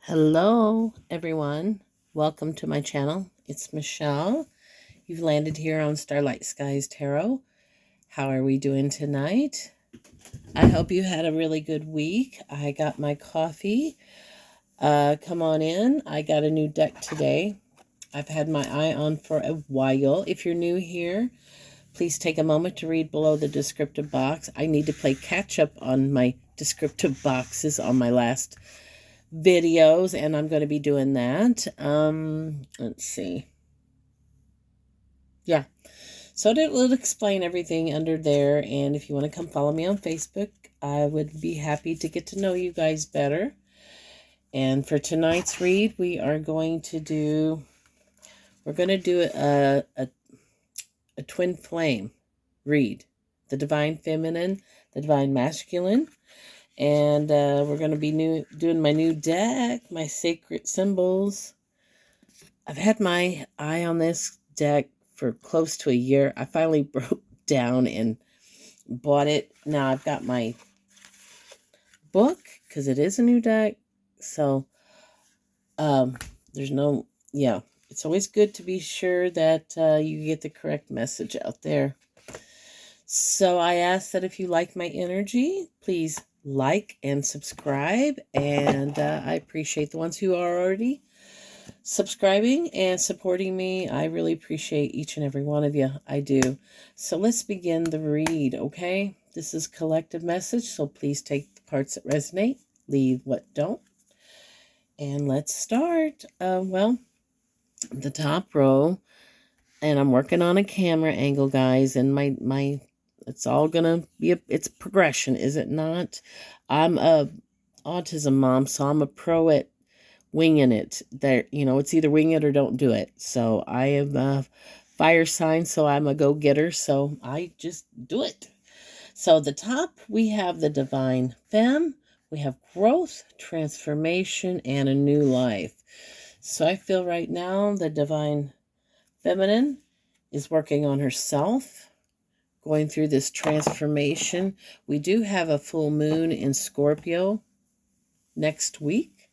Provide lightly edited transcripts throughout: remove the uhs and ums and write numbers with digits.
Hello, everyone. Welcome to my channel. It's Michelle. You've landed here on Starlight Skies Tarot. How are we doing tonight? I hope you had a really good week. I got my coffee. Come on in. I got a new deck today. I've had my eye on for a while. If you're new here, please take a moment to read below the descriptive box. I need to play catch up on my descriptive boxes on my last videos, and I'm going to be doing that. Let's see. Yeah. So it will explain everything under there, and if you want to come follow me on Facebook, I would be happy to get to know you guys better. And for tonight's read, we're going to do a twin flame read. The divine feminine, the divine masculine. And we're going to be doing my new deck, my sacred symbols. I've had my eye on this deck for close to a year. I finally broke down and bought it. Now I've got my book because it is a new deck. So there's no, yeah, it's always good to be sure that you get the correct message out there. So I ask that if you like my energy, please like and subscribe. And I appreciate the ones who are already subscribing and supporting me. I really appreciate each and every one of you. I do. So let's begin the read, okay? This is collective message, so please take the parts that resonate, leave what don't. And let's start. Well, the top row, and I'm working on a camera angle, guys, and my it's all gonna be it's progression, is it not? I'm a autism mom, so I'm a pro at winging it. There, it's either wing it or don't do it. So I am a fire sign, so I'm a go-getter, so I just do it. So the top, we have the divine femme, we have growth, transformation, and a new life. So I feel right now the divine feminine is working on herself, going through this transformation. We do have a full moon in Scorpio next week.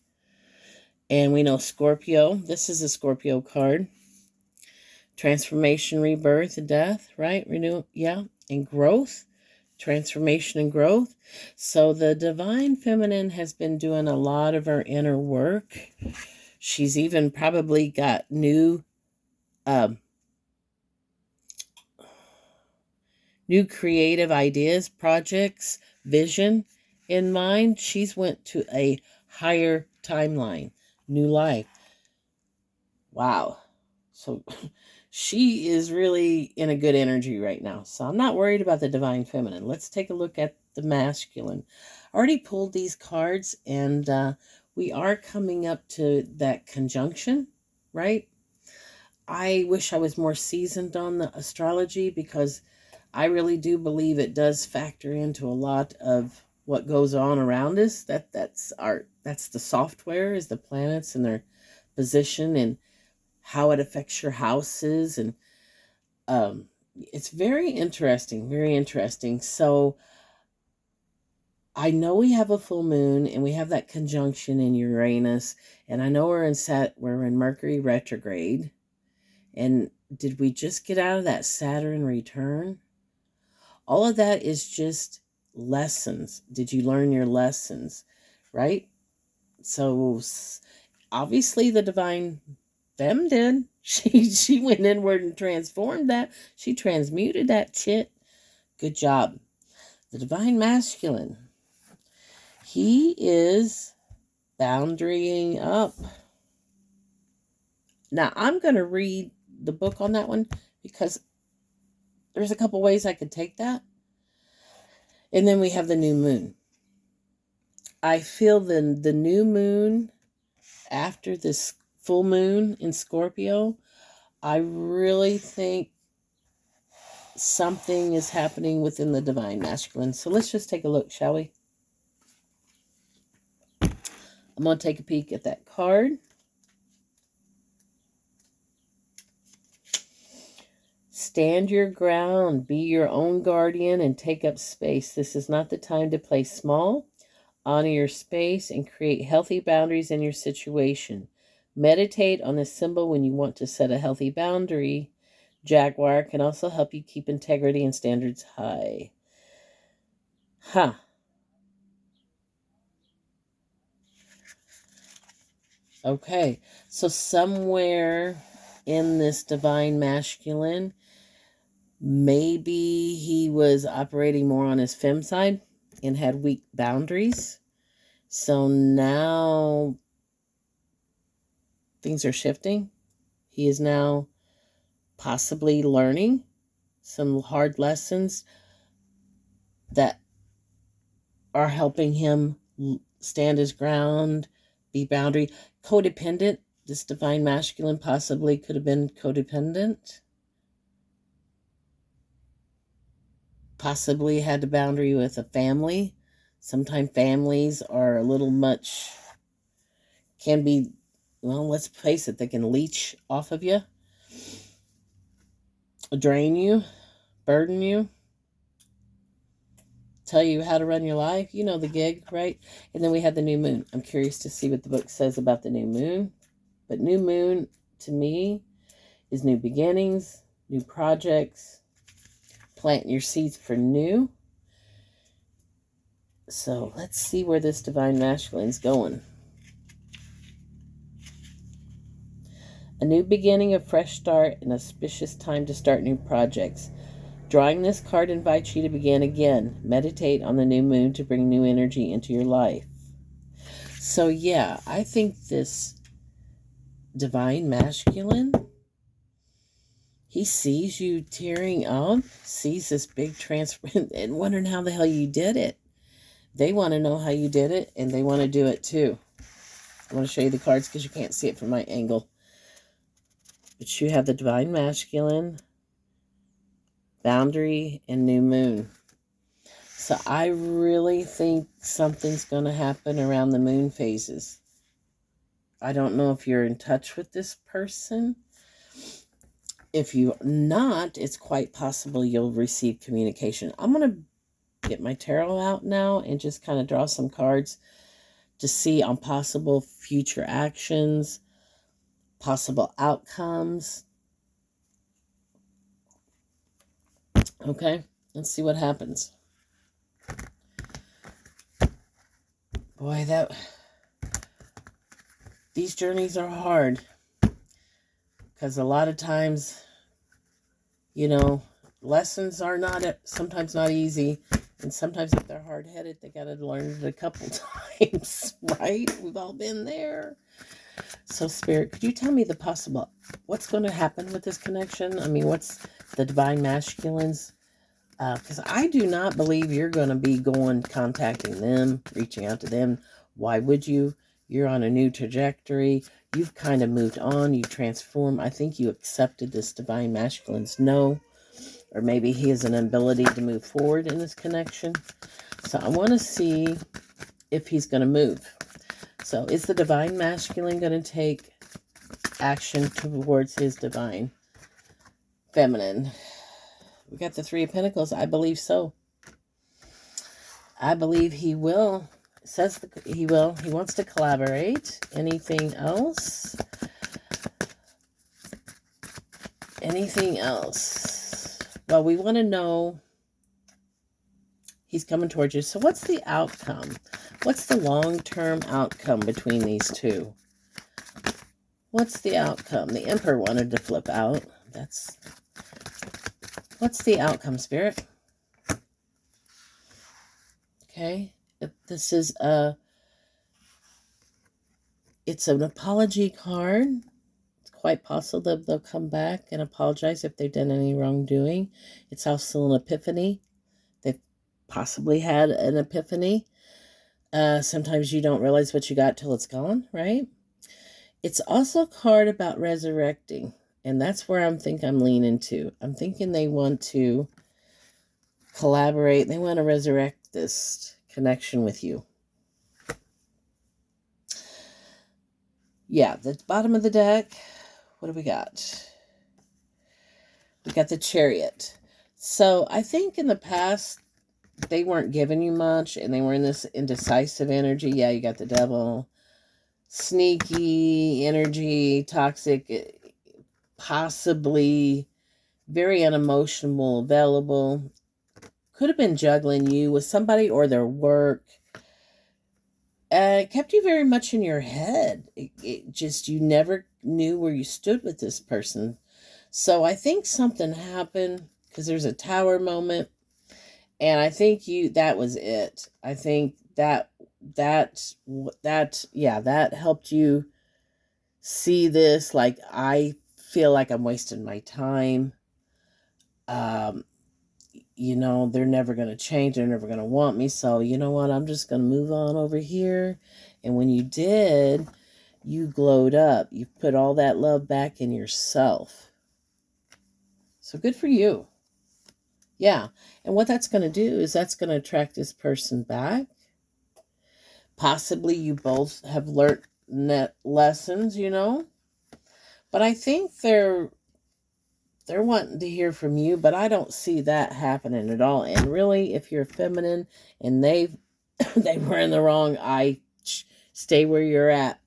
And we know Scorpio, this is a Scorpio card. Transformation, rebirth, death, right? Renew, yeah. And growth, transformation and growth. So the divine feminine has been doing a lot of her inner work. She's even probably got new creative ideas, projects, vision in mind. She's went to a higher timeline, new life. Wow. So she is really in a good energy right now. So I'm not worried about the divine feminine. Let's take a look at the masculine. I already pulled these cards, and we are coming up to that conjunction, right? I wish I was more seasoned on the astrology, because I really do believe it does factor into a lot of what goes on around us. That's the software, is the planets and their position and how it affects your houses. And it's very interesting, very interesting. So I know we have a full moon and we have that conjunction in Uranus, and I know we're in Mercury retrograde. And did we just get out of that Saturn return? All of that is just lessons. Did you learn your lessons, right? So obviously the divine femme did. She went inward and transformed that. She transmuted that shit. Good job. The divine masculine, he is boundarying up. Now I'm going to read the book on that one, because there's a couple ways I could take that. And then we have the new moon. I feel the new moon after this full moon in Scorpio, I really think something is happening within the divine masculine. So let's just take a look, shall we? I'm going to take a peek at that card. Stand your ground, be your own guardian, and take up space. This is not the time to play small. Honor your space and create healthy boundaries in your situation. Meditate on this symbol when you want to set a healthy boundary. Jaguar can also help you keep integrity and standards high. Huh. Okay. So somewhere in this divine masculine, maybe he was operating more on his fem side and had weak boundaries. So now things are shifting. He is now possibly learning some hard lessons that are helping him stand his ground, be boundary. Codependent. This divine masculine possibly could have been codependent. Possibly had a boundary with a family. Sometimes families are a little much, can be, well, let's face it, they can leech off of you, drain you, burden you, tell you how to run your life. You know the gig, right? And then we had the new moon. I'm curious to see what the book says about the new moon. But new moon, to me, is new beginnings, new projects, planting your seeds for new. So let's see where this divine masculine's going. A new beginning, a fresh start, an auspicious time to start new projects. Drawing this card invites you to begin again. Meditate on the new moon to bring new energy into your life. So yeah, I think this divine masculine, he sees you tearing up, sees this big transfer, and wondering how the hell you did it. They want to know how you did it, and they want to do it too. I want to show you the cards because you can't see it from my angle. But you have the divine masculine, boundary, and new moon. So I really think something's going to happen around the moon phases. I don't know if you're in touch with this person. If you're not, it's quite possible you'll receive communication. I'm going to get my tarot out now and just kind of draw some cards to see on possible future actions, possible outcomes. Okay, let's see what happens. Boy, these journeys are hard. Because a lot of times, lessons are sometimes not easy. And sometimes if they're hard-headed, they got to learn it a couple times, right? We've all been there. So Spirit, could you tell me what's going to happen with this connection? I mean, what's the divine masculines? Because I do not believe you're going to be contacting them, reaching out to them. Why would you? You're on a new trajectory. You've kind of moved on. You transformed. I think you accepted this divine masculine's no. Or maybe he has an ability to move forward in this connection. So I want to see if he's going to move. So is the divine masculine going to take action towards his divine feminine? We got the Three of Pentacles. I believe so. I believe he will. It says he will. He wants to collaborate. Anything else? Anything else? Well, we want to know he's coming towards you. So what's the outcome? What's the long-term outcome between these two? What's the outcome? The Emperor wanted to flip out. What's the outcome, Spirit? Okay. This is it's an apology card. It's quite possible that they'll come back and apologize if they've done any wrongdoing. It's also an epiphany. They've possibly had an epiphany. Sometimes you don't realize what you got till it's gone, right? It's also a card about resurrecting. And that's where I'm leaning to. I'm thinking they want to collaborate. They want to resurrect this connection with you. Yeah, the bottom of the deck, what do we got? We got the Chariot. So I think in the past, they weren't giving you much, and they were in this indecisive energy. Yeah, you got the devil, sneaky energy, toxic, possibly very unemotional, available. Could have been juggling you with somebody or their work. It kept you very much in your head. It just, you never knew where you stood with this person. So I think something happened because there's a tower moment. And I think that was it. I think that helped you see this. Like, I feel like I'm wasting my time. Um, they're never going to change. They're never going to want me. So, you know what? I'm just going to move on over here. And when you did, you glowed up. You put all that love back in yourself. So good for you. Yeah. And what that's going to do is that's going to attract this person back. Possibly you both have learned lessons, But I think they're wanting to hear from you, but I don't see that happening at all. And really, if you're feminine and they were in the wrong, stay where you're at.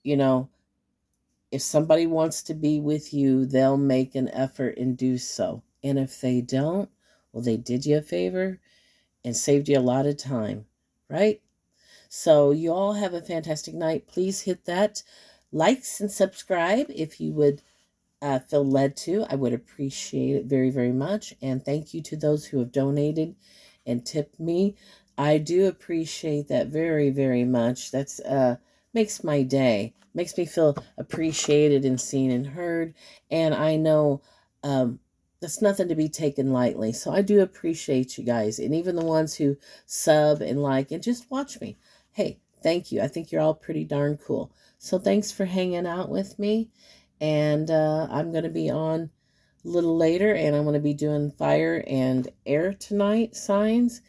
If somebody wants to be with you, they'll make an effort and do so. And if they don't, well, they did you a favor and saved you a lot of time, right? So you all have a fantastic night. Please hit that likes and subscribe if you would feel led to. I would appreciate it very, very much. And thank you to those who have donated and tipped me. I do appreciate that very, very much. That's makes my day. Makes me feel appreciated and seen and heard. And I know that's nothing to be taken lightly. So I do appreciate you guys. And even the ones who sub and like and just watch me. Hey, thank you. I think you're all pretty darn cool. So thanks for hanging out with me. And I'm going to be on a little later, and I'm going to be doing fire and air tonight signs.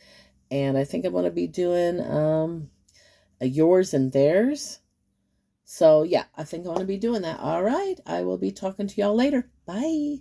And I think I'm going to be doing a yours and theirs. So, yeah, I think I'm going to be doing that. All right. I will be talking to y'all later. Bye.